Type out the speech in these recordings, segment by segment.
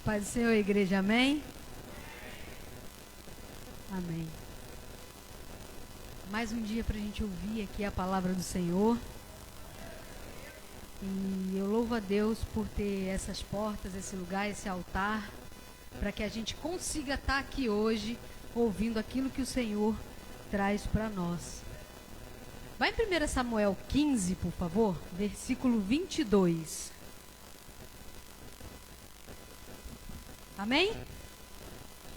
Paz do Senhor, igreja, amém? Amém. Mais um dia para a gente ouvir aqui a palavra do Senhor. E eu louvo a Deus por ter essas portas, esse lugar, esse altar, para que a gente consiga estar aqui hoje, ouvindo aquilo que o Senhor traz para nós. Vai em 1 Samuel 15, por favor, versículo 22. Amém?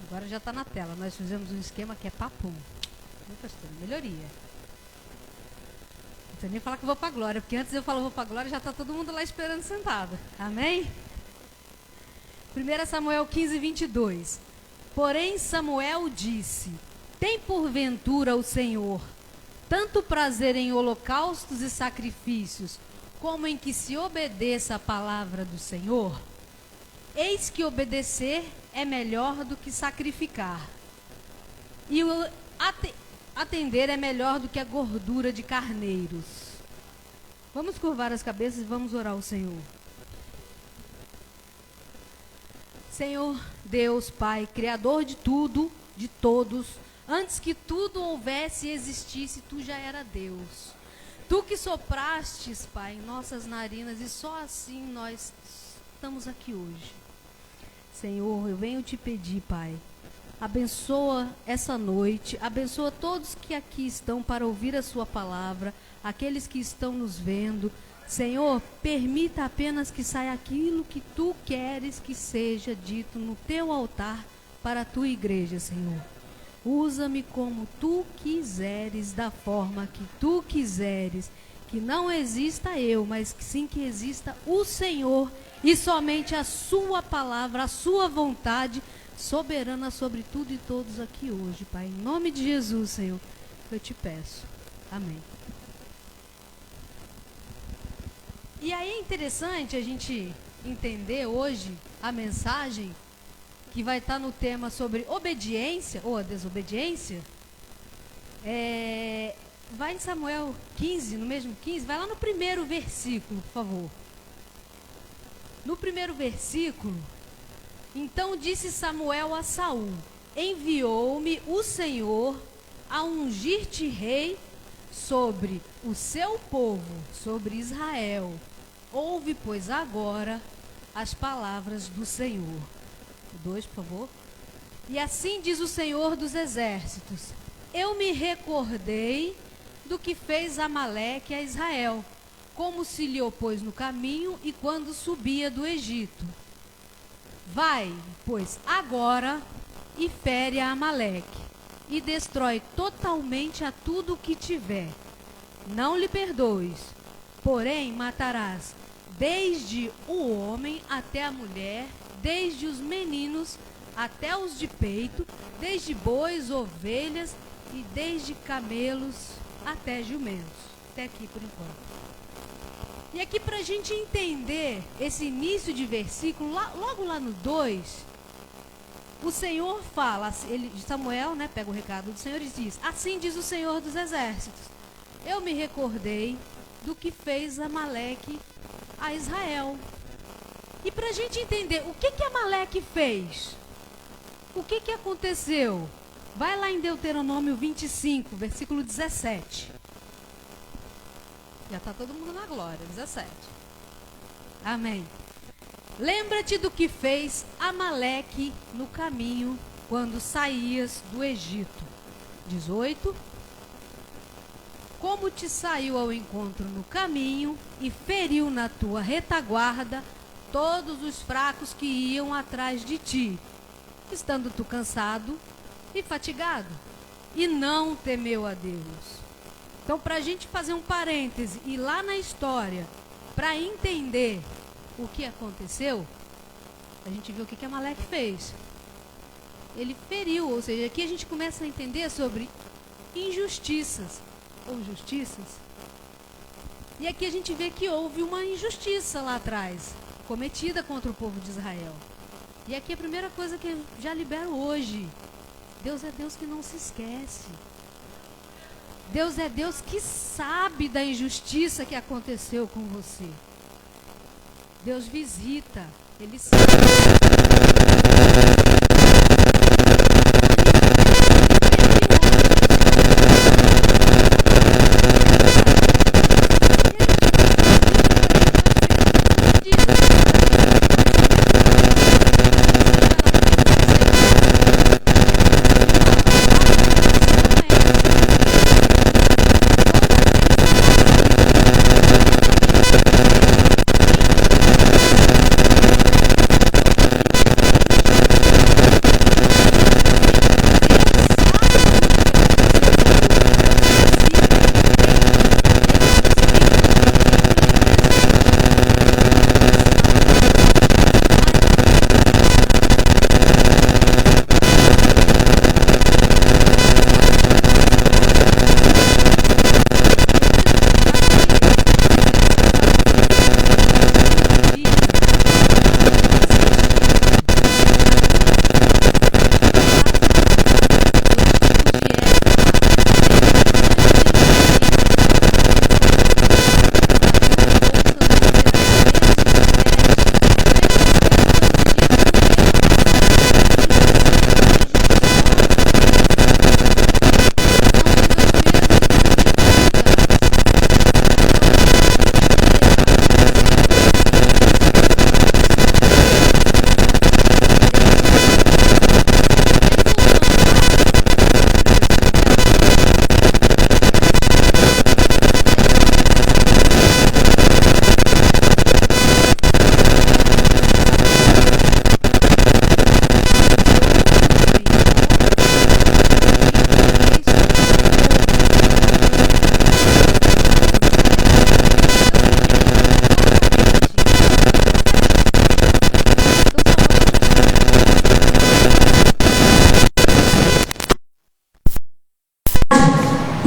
Agora já está na tela. Nós fizemos um esquema que é papum. Meu pastor, melhoria. Não precisa nem falar que eu vou para a glória, porque antes eu falo vou para a glória, já está todo mundo lá esperando sentado. Amém? 1 Samuel 15, 22. Porém Samuel disse: tem porventura o Senhor tanto prazer em holocaustos e sacrifícios, como em que se obedeça a palavra do Senhor? Eis que obedecer é melhor do que sacrificar, e o atender é melhor do que a gordura de carneiros. Vamos curvar as cabeças e vamos orar ao Senhor. Senhor Deus, Pai, Criador de tudo, de todos, antes que tudo houvesse e existisse, Tu já era Deus. Tu que soprastes, Pai, em nossas narinas, e só assim nós estamos aqui hoje. Senhor, eu venho te pedir, Pai, abençoa essa noite, abençoa todos que aqui estão para ouvir a sua palavra, aqueles que estão nos vendo. Senhor, permita apenas que saia aquilo que Tu queres que seja dito no Teu altar para a Tua igreja, Senhor. Usa-me como Tu quiseres, da forma que Tu quiseres, que não exista eu, mas que sim que exista o Senhor e somente a Sua palavra, a Sua vontade soberana sobre tudo e todos aqui hoje, Pai. Em nome de Jesus, Senhor, eu te peço. Amém. E aí é interessante a gente entender hoje a mensagem que vai estar no tema sobre obediência ou a desobediência. Vai em Samuel 15, no mesmo 15, vai lá no primeiro versículo, por favor. No primeiro versículo: então disse Samuel a Saul: enviou-me o Senhor a ungir-te rei sobre o seu povo, sobre Israel. Ouve, pois, agora as palavras do Senhor. 2, por favor. E assim diz o Senhor dos exércitos: eu me recordei do que fez Amaleque a Israel, como se lhe opôs no caminho e quando subia do Egito. Vai, pois, agora e fere a Amaleque, e destrói totalmente a tudo o que tiver. Não lhe perdoes, porém matarás desde o homem até a mulher, desde os meninos até os de peito, desde bois, ovelhas e desde camelos até jumentos. Até aqui por enquanto. E aqui para a gente entender esse início de versículo, logo lá no 2, o Senhor fala, Samuel, né, pega o recado do Senhor e diz: assim diz o Senhor dos exércitos, eu me recordei do que fez Amaleque a Israel. E para a gente entender o que Amaleque fez, o que aconteceu, vai lá em Deuteronômio 25, versículo 17. Já está todo mundo na glória, 17. Amém. Lembra-te do que fez Amaleque no caminho quando saías do Egito. 18. Como te saiu ao encontro no caminho e feriu na tua retaguarda todos os fracos que iam atrás de ti, estando tu cansado e fatigado, e não temeu a Deus. Então, para a gente fazer um parêntese e ir lá na história, para entender o que aconteceu, a gente viu o que Amaleque fez. Ele feriu, ou seja, aqui a gente começa a entender sobre injustiças ou justiças. E aqui a gente vê que houve uma injustiça lá atrás, cometida contra o povo de Israel. E aqui a primeira coisa que eu já libero hoje: Deus é Deus que não se esquece. Deus é Deus que sabe da injustiça que aconteceu com você. Deus visita. Ele sabe.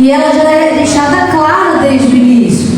E ela já é deixada clara desde o início.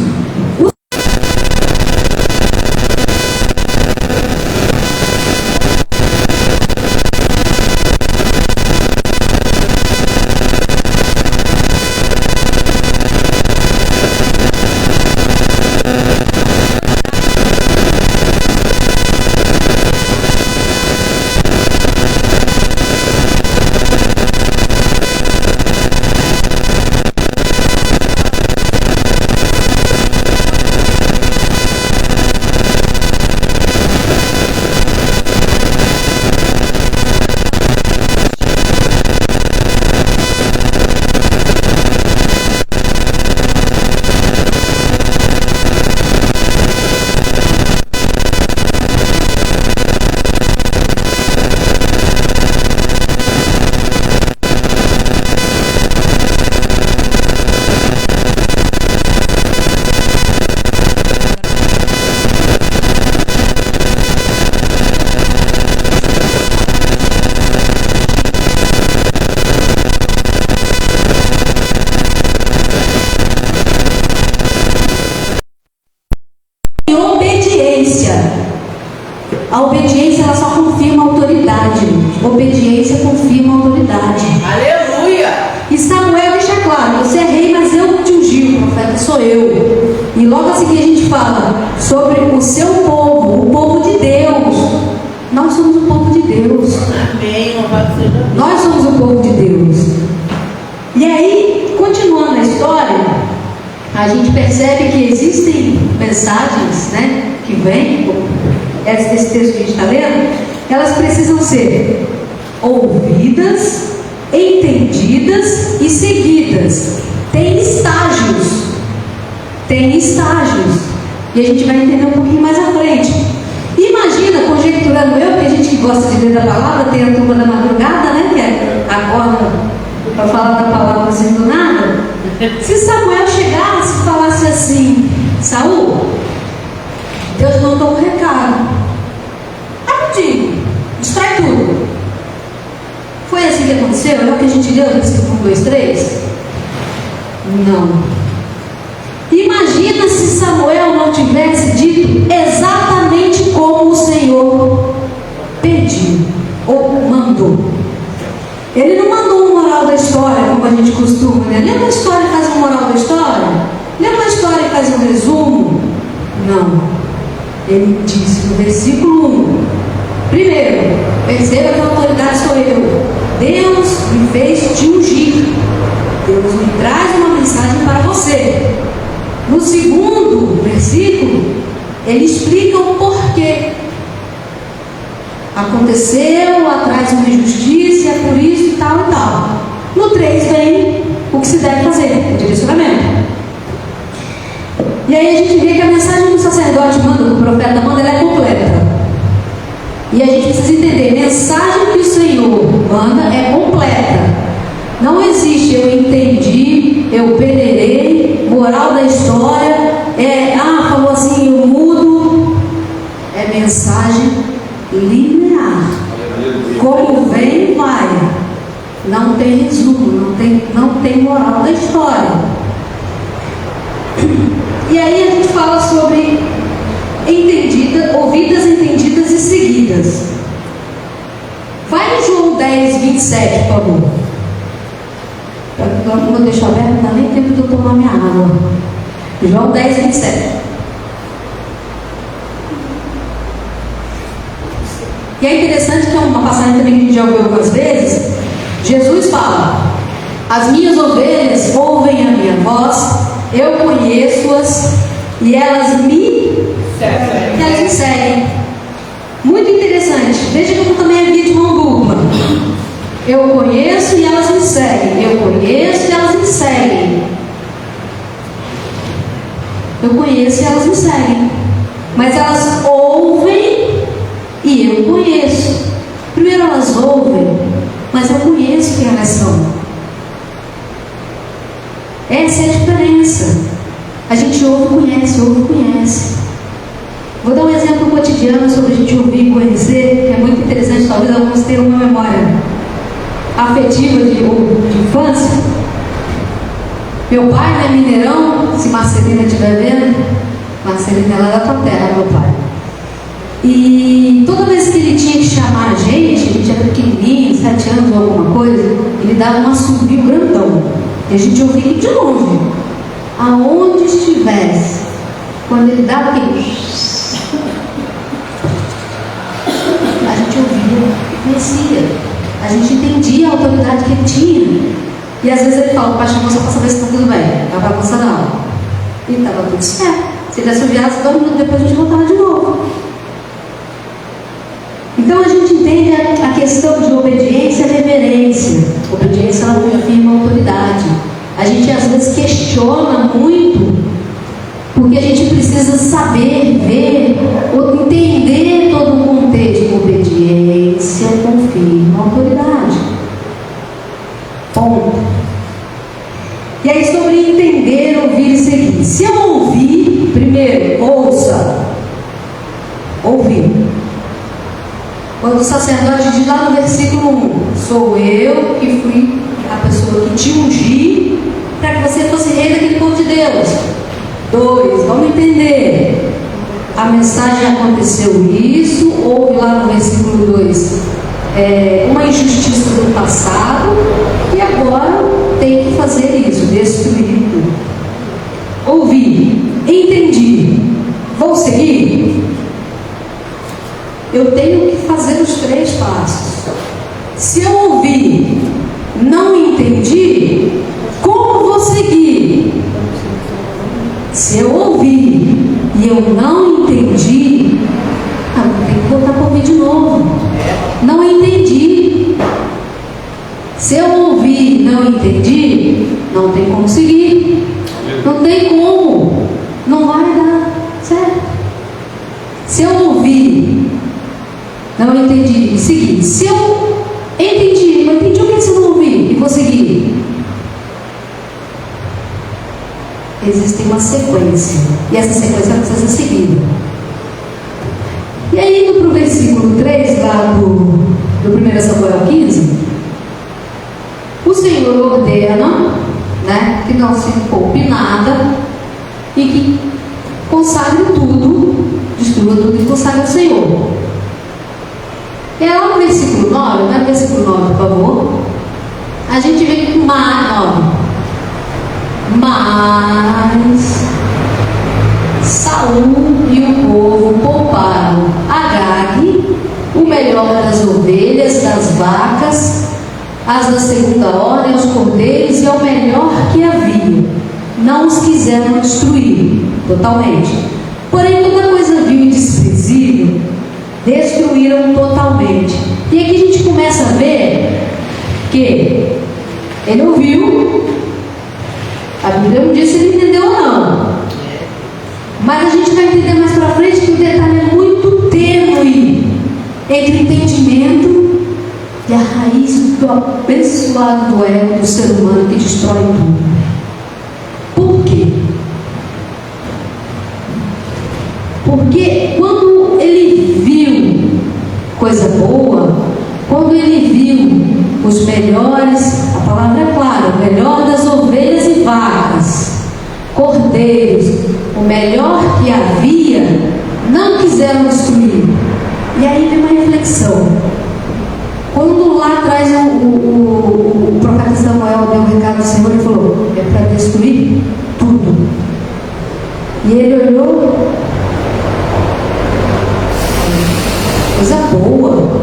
A obediência, ela só confirma a autoridade. Obediência confirma a autoridade. Aleluia! E Samuel deixa claro: você é rei, mas eu te ungi, o profeta sou eu. E logo a seguir a gente fala sobre o seu povo, o povo de Deus. Nós somos o povo de Deus. Amém, louvado seja Deus. Nós somos o povo de Deus. E aí, continuando a história, a gente percebe que existem mensagens, né, que vêm, esse texto que a gente está lendo, elas precisam ser ouvidas, entendidas e seguidas. Tem estágios. E a gente vai entender um pouquinho mais à frente. Imagina, conjecturando eu, que a gente que gosta de ler da palavra, tem a turma da madrugada, né, que acorda para falar da palavra assim do nada. Se Samuel chegasse e falasse assim: Saul, Deus mandou um recado. Rapidinho, distrai tudo. Foi assim que aconteceu? É o que a gente leu, versículo 1, 2, 3? Não. Imagina se Samuel não tivesse dito exatamente como o Senhor pediu ou mandou. Ele não mandou um moral da história, como a gente costuma, né? Lê uma história e faz um moral da história? Lê uma história e faz um resumo? Não. Ele disse no versículo 1: primeiro, perceba que a autoridade sou eu. Deus me fez te ungir. Deus me traz uma mensagem para você. No segundo versículo, ele explica o porquê. Aconteceu, atrás uma injustiça, é por isso e tal e tal. No 3 vem o que se deve fazer, o direcionamento. E aí a gente vê que a mensagem que o sacerdote manda, que o profeta manda, ela é completa. E a gente precisa entender, a mensagem que o Senhor manda é completa. Não existe eu entendi, eu peneirei, moral da história, falou assim, eu mudo. É mensagem linear. Como vem, vai. Não tem resumo, não tem moral da história. E aí a gente fala sobre ouvidas, entendidas e seguidas. Vai em João 10, 27, por favor. Agora não vou deixar aberto, não dá nem tempo de eu tomar minha água. João 10, 27. E é interessante que é uma passagem também que a gente já ouviu algumas vezes. Jesus fala: as minhas ovelhas ouvem a minha voz, eu conheço-as e elas me seguem. Muito interessante. Veja como também é via de mão dupla. Eu conheço e elas me seguem. Eu conheço e elas me seguem. Eu conheço e elas me seguem. Mas elas ouvem e eu conheço. Primeiro elas ouvem, mas eu conheço quem elas são. Essa é a diferença. A gente ouve e conhece. Vou dar um exemplo cotidiano sobre a gente ouvir e conhecer, que é muito interessante. Talvez alguns tenham uma memória afetiva de infância. Meu pai, né, Mineirão, se Marcelina estiver vendo, Marcelina ela é da tua terra, meu pai. E toda vez que ele tinha que chamar a gente era pequenininho, 7 anos ou alguma coisa, ele dava um assobio grandão. E a gente ouvia de longe, aonde estivesse. Quando ele dava aquele, a gente ouvia, conhecia, a gente entendia a autoridade que ele tinha. E às vezes ele fala: o pai chamou só para saber se está tudo bem, não vai bagunça não. E estava tudo certo. Se ele assoviasse 2 minutos depois, a gente voltava de novo. Então a gente entende a questão de obediência e reverência. Obediência, ela afirma a autoridade. A gente às vezes questiona muito, porque a gente precisa saber, ver, ou entender todo o contexto. Obediência confirma a autoridade. Ponto. E aí sobre entender, ouvir e seguir. Se eu ouvir, primeiro, ouça. Ouvir. Quando o sacerdote diz lá no versículo 1: sou eu que fui a pessoa que te ungi para que você fosse rei daquele povo de Deus. 2, vamos entender. A mensagem aconteceu isso, houve lá no versículo 2 uma injustiça do passado, e agora tem que fazer isso, destruir tudo. Ouvi, entendi, vou seguir. Eu tenho que fazer os 3 passos. Se eu ouvi, não entendi, como vou seguir? Se eu ouvi e eu não entendi, eu tenho que voltar para ouvir de novo. Não entendi. Se eu ouvi e não entendi, não tem como seguir. Não tem como. Não vai dar certo. Se eu ouvi, não entendi e segui. Se eu entendi, mas entendi o que você não ouviu e vou seguir. Existe uma sequência. E essa sequência precisa ser seguida. E aí, indo para o versículo 3, lá do 1 Samuel 15, o Senhor ordena, né, que não se poupe nada e que consagre tudo, destrua tudo e consagre ao Senhor. E lá no versículo 9, né, versículo 9, por favor, a gente vê que mas Saul e o povo pouparam Agag, o melhor das ovelhas, das vacas, as da segunda ordem, os cordeiros e ao melhor que havia. Não os quiseram destruir totalmente. Porém, toda coisa vil e desprezível destruíram totalmente. E aqui a gente começa a ver que ele ouviu, a Bíblia não diz se ele entendeu ou não, mas a gente vai entender mais para frente que o detalhe é muito tênue entre entendimento e a raiz do abençoado do ego do ser humano que destrói tudo. Por quê? Porque quando ele viu coisa boa, quando ele viu os melhores, a palavra é clara, o melhor das ovelhas e vacas, cordeiros, o melhor que havia, não quiseram destruir. E aí vem uma reflexão. Quando lá atrás o profeta Samuel deu o recado do Senhor, ele falou: é para destruir tudo. E ele olhou, coisa boa.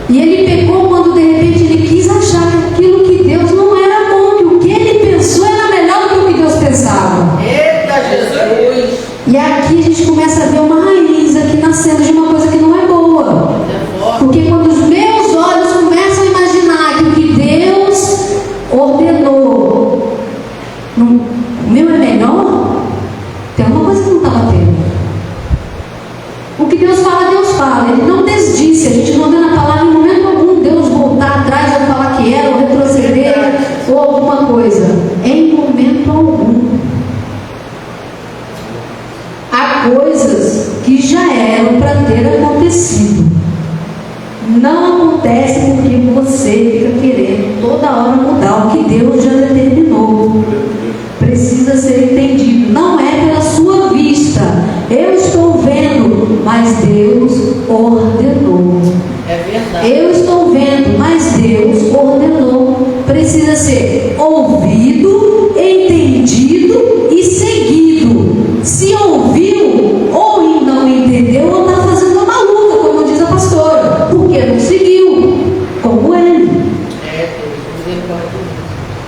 E ele pecou quando de repente ele quis achar que aquilo que Deus não era bom, que o que ele pensou era melhor do que o que Deus pensava. Eita Jesus! E aqui a gente começa a ver uma raiz aqui nascendo de uma coisa que não é boa. Porque quando os meus olhos começam a imaginar que o que Deus ordenou, o meu é melhor, tem uma coisa que não está batendo. O que Deus fala, Ele não desdisse. A gente não vê na palavra em momento algum Deus voltar atrás ou falar que era, ou retroceder, ou alguma coisa. Em momento algum. Há coisas que já eram para ter acontecido. Não acontece porque você fica querendo toda hora mudar o que Deus já determinou. Precisa ser entendido. Não é pela sua vista. Eu estou vendo, mas Deus ordenou. É verdade. Eu estou vendo, mas Deus ordenou. Precisa ser ouvido, entendido e seguido. Se ouviu ou não entendeu, ou está fazendo uma maluca, como diz a pastora, porque não seguiu, como ele.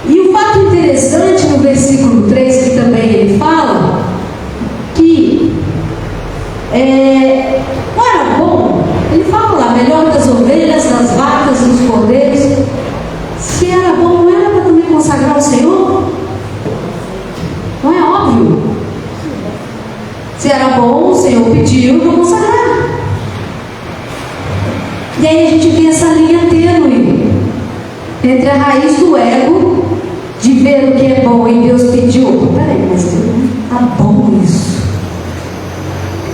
E o fato interessante no versículo 3, que também ele fala, que não era bom, ele fala lá, melhor das ovelhas, das vacas e dos cordeiros. Se era bom, não era para também consagrar o Senhor? Não é óbvio? Se era bom, o Senhor pediu para consagrar. E aí a gente tem essa linha tênue entre a raiz do ego, de ver o que é bom e Deus pediu. Peraí, mas está bom isso.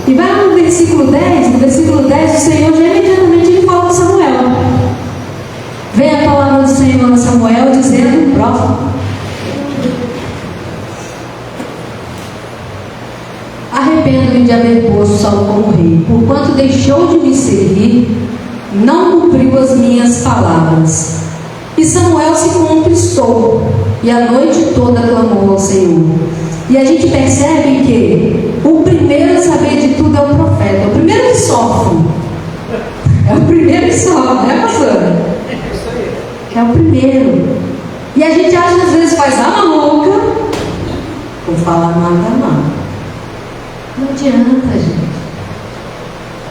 E vai lá no versículo 10, o Senhor já imediatamente ele fala com Samuel. Vem a palavra do Senhor a Samuel dizendo, próximo: arrependo-me de haver posto Saul como rei, porquanto deixou de me seguir, não cumpriu as minhas palavras. E Samuel se contristou, e a noite toda clamou ao Senhor. E a gente percebe que o primeiro a saber de tudo é o profeta, o primeiro que sofre. É o primeiro que sofre, né, pastor? É o primeiro. E a gente acha, às vezes, faz a maluca, vou falar nada mal. Não adianta, gente.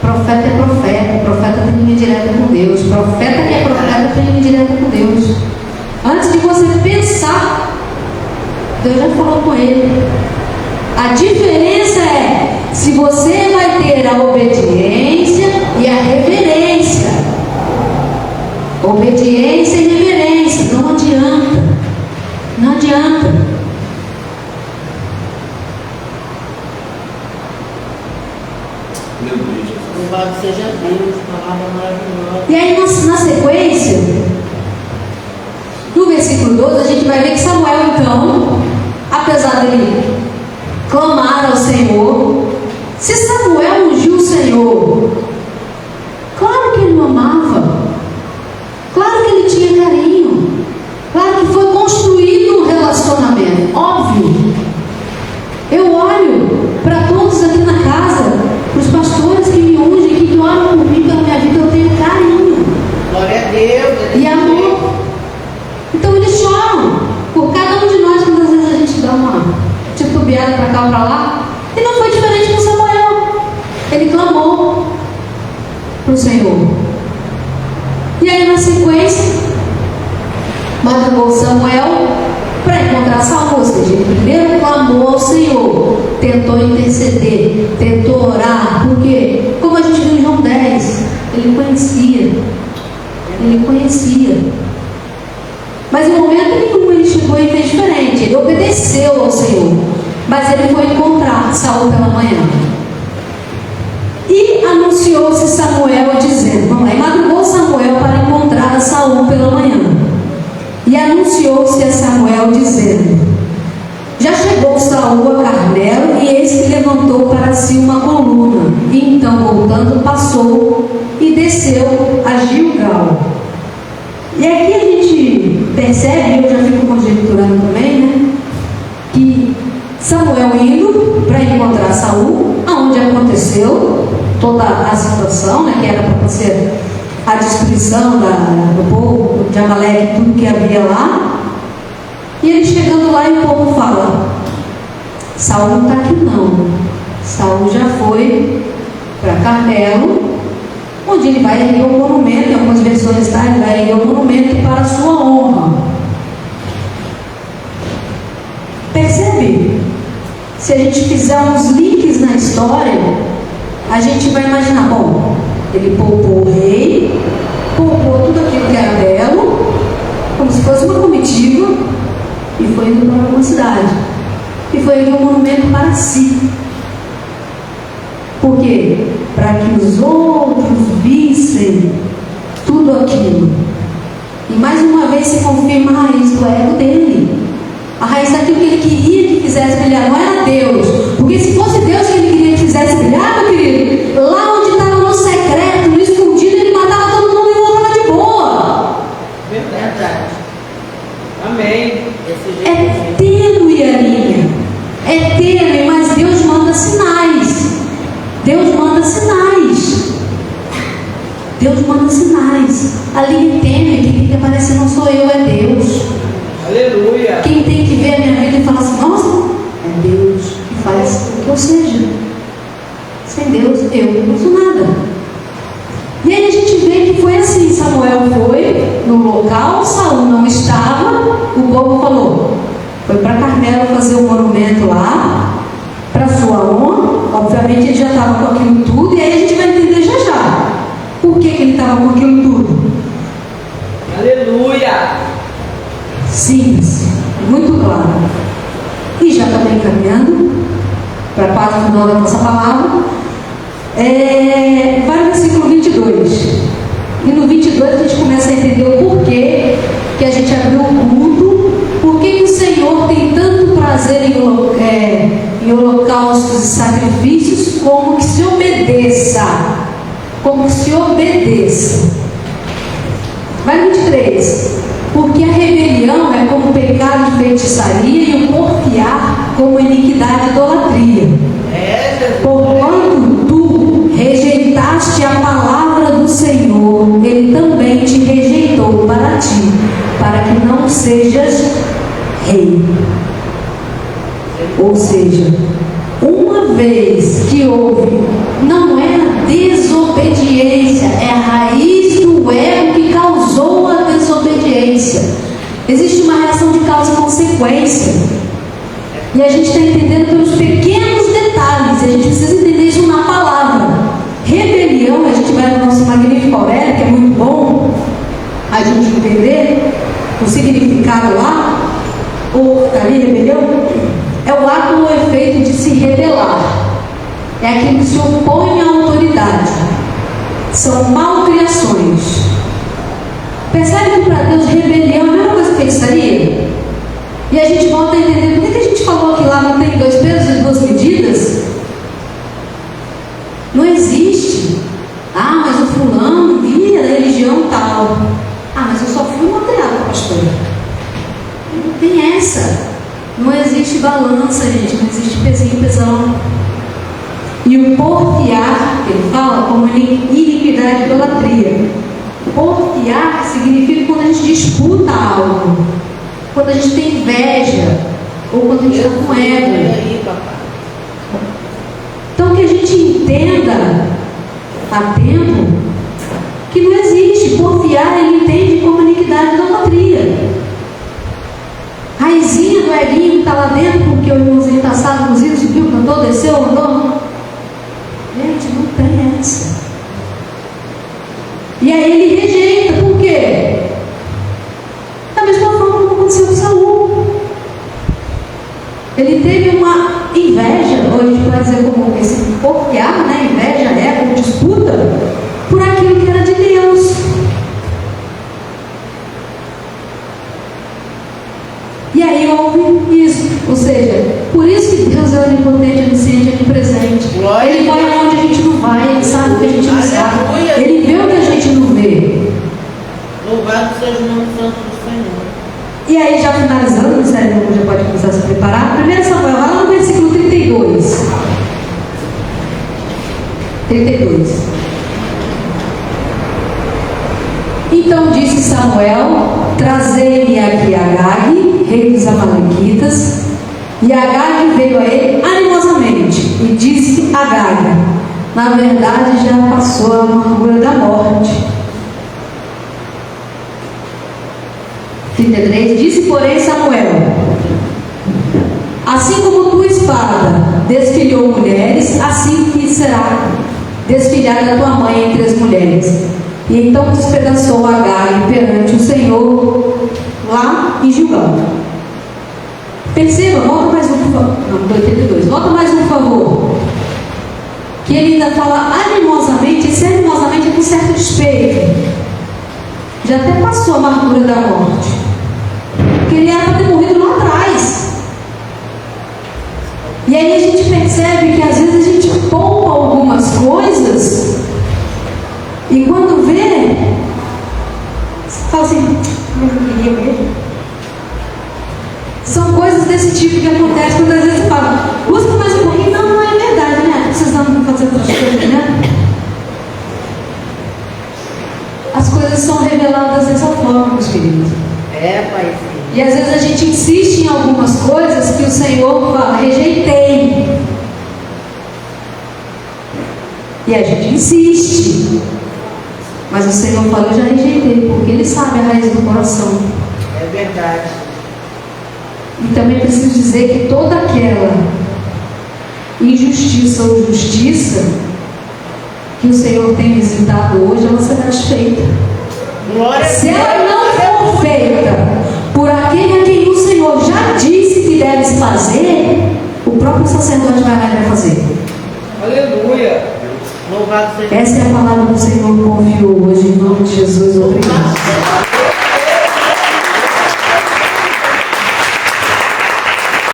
Profeta é profeta tem linha direta com Deus. Profeta que é profeta tem linha direta com Deus. Antes de você pensar, Deus já falou com ele. A diferença é se você vai ter a obediência e a reverência. Obediência e reverência. Não adianta. Não adianta. Louvado seja Deus, palavra maravilhosa. E aí na sequência, no versículo 12, a gente vai ver que Samuel, então, apesar dele clamar ao Senhor, se Samuel ungiu o Senhor, claro que ele o amava, claro que ele tinha carinho, claro que foi construído um relacionamento, óbvio. Eu olho para todos aí na sequência, madrugou Samuel para encontrar Saul. Ou seja, ele primeiro clamou ao Senhor, tentou interceder, tentou orar, porque, como a gente viu em João 10, ele conhecia. Mas em momento nenhum ele chegou e fez diferente. Ele obedeceu ao Senhor, mas ele foi encontrar Saul pela manhã. E anunciou-se Samuel dizendo, vamos lá, e madrugou Samuel para encontrar a Saul pela manhã. E anunciou-se a Samuel dizendo, já chegou Saul a Carmelo, e eis que levantou para si uma coluna. E então, voltando, passou e desceu a Gilgal. E aqui a gente percebe, eu já fico conjecturando também, né, que Samuel indo para encontrar Saul, aonde aconteceu toda a situação, né, que era para ser a destruição do povo de Amaleque, tudo que havia lá. E ele chegando lá e o povo fala, Saul não está aqui não, Saul já foi para Carmelo, onde ele vai erguer um monumento, em algumas versões está, ele vai erguer um monumento para a sua honra. Percebe? Se a gente fizer uns links na história, a gente vai imaginar, bom, ele poupou o rei, poupou tudo aquilo que era belo, como se fosse uma comitiva, e foi indo para uma cidade. E foi erguer um monumento para si. Por quê? Para que os outros vissem tudo aquilo. E mais uma vez se confirma a raiz do ego dele. A raiz daquilo que ele queria que fizesse brilhar, não era Deus. Porque se fosse Deus que ele queria que fizesse brilhar, meu querido, lá onde estava no secreto, no escondido, ele matava todo mundo e voltava de boa. Verdade. Amém. É tênue a linha. É tênue, mas Deus manda sinais. Deus manda sinais. Deus manda sinais. A linha tênue, quem tem que aparecer não sou eu, é Deus. Aleluia. Quem tem que ver a minha vida e falar assim, nossa, é Deus que faz o que eu seja. Sem Deus, eu não sou nada. E aí a gente vê que foi assim, Samuel foi no local, Saul não estava, o povo falou, foi para Carmelo fazer um monumento lá, para sua honra, obviamente ele já estava com aquilo tudo, e aí a gente vai entender já. Por que ele estava com aquilo tudo? Aleluia. Simples, muito claro. E já também caminhando para a parte final da nossa palavra, vai no versículo 22. E no 22 a gente começa a entender o porquê que a gente abriu o culto, por que o Senhor tem tanto prazer em holocaustos e sacrifícios, como que se obedeça. Como que se obedeça. Vai no 23. Porque a rebelião é como pecado de feitiçaria e o porfiar como iniquidade e idolatria. Porquanto tu rejeitaste a palavra do Senhor, Ele também te rejeitou para ti, para que não sejas rei. Ou seja, uma vez que houve, não é a desobediência, é a raiz do ego que causou a desobediência. Existe uma reação de causa e consequência. E a gente está entendendo pelos pequenos detalhes, e a gente precisa entender isso na palavra. Rebelião, a gente vai no nosso Magnífico Aurélio, que é muito bom a gente entender o significado lá, ou está ali, rebelião, é o ato ou efeito de se rebelar. É aquilo que se opõe à autoridade. São malcriações. Percebe que para Deus rebelião é a mesma coisa que feitiçaria? E a gente volta a entender por que a gente falou que lá não tem 2 pesos e 2 medidas? Não existe. Ah, mas o fulano vinha da religião tal. Ah, mas eu só fui uma criada, pastor. Não tem essa. Não existe balança, gente. Não existe pezinho e pesão. E o porfiar, que ele fala, como iniquidade e idolatria. Porfiar significa quando a gente disputa algo, quando a gente tem inveja, ou quando a gente está com ego. Então que a gente entenda a tempo que não existe existe. Porfiar, ele entende como iniquidade e idolatria. Raizinha do eguinho que está lá dentro, porque o irmãozinho está assado, cozido, subiu, cantou, desceu, andou. Gente, não tem essa. E aí ele rejeita, por quê? Da mesma forma como aconteceu com Saul. Ele teve uma inveja, ou a gente pode dizer como esse porfiar, né? Inveja é como disputa por aquilo que era de Deus. E aí houve isso, ou seja, por isso que Deus é onipotente, onisciente, onipresente. Ele vai onde a gente não vai, ele sabe o que a gente não sabe, ele vê o que a gente não vê. Louvado seja o nome santo do Senhor. E aí, já finalizando, o Ministério já pode começar a se preparar. 1 Samuel, vai lá no versículo 32. 32. Então disse Samuel: trazei-me aqui Agag, rei dos Amalequitas. E Agag veio a ele animosamente e disse a Agag: na verdade já passou a amargura da morte. 33. Disse, porém, Samuel: assim como tua espada desfilhou mulheres, assim que será desfilhada tua mãe entre as mulheres. E então despedaçou Agag perante o Senhor lá em Gilgal. Perceba, volta mais um, por favor. Não, 82. Volta mais um, por favor. Que ele ainda fala animosamente, esse animosamente é com certo despeito. Já até passou a amargura da morte. Porque ele era para ter morrido lá atrás. E aí a gente percebe que às vezes a gente poupa algumas coisas e quando vê, você fala assim, mas eu queria mesmo. São coisas desse tipo que acontecem quando às vezes você fala, busca mais um pouquinho. Não, não é verdade, né? Precisamos fazer outras coisas, né? As coisas são reveladas dessa forma, meus queridos. Pai. E às vezes a gente insiste em algumas coisas que o Senhor fala, rejeitei. E a gente insiste. Mas o Senhor fala, eu já rejeitei, porque Ele sabe a raiz do coração. É verdade. E também preciso dizer que toda aquela injustiça ou justiça que o Senhor tem visitado hoje, ela será desfeita. Se ela não for feita por aquele a quem o Senhor já disse que deves fazer, o próprio sacerdote vai lá e vai fazer. Aleluia. Louvado seja. Essa é a palavra que o Senhor confiou hoje, em nome de Jesus. Obrigado.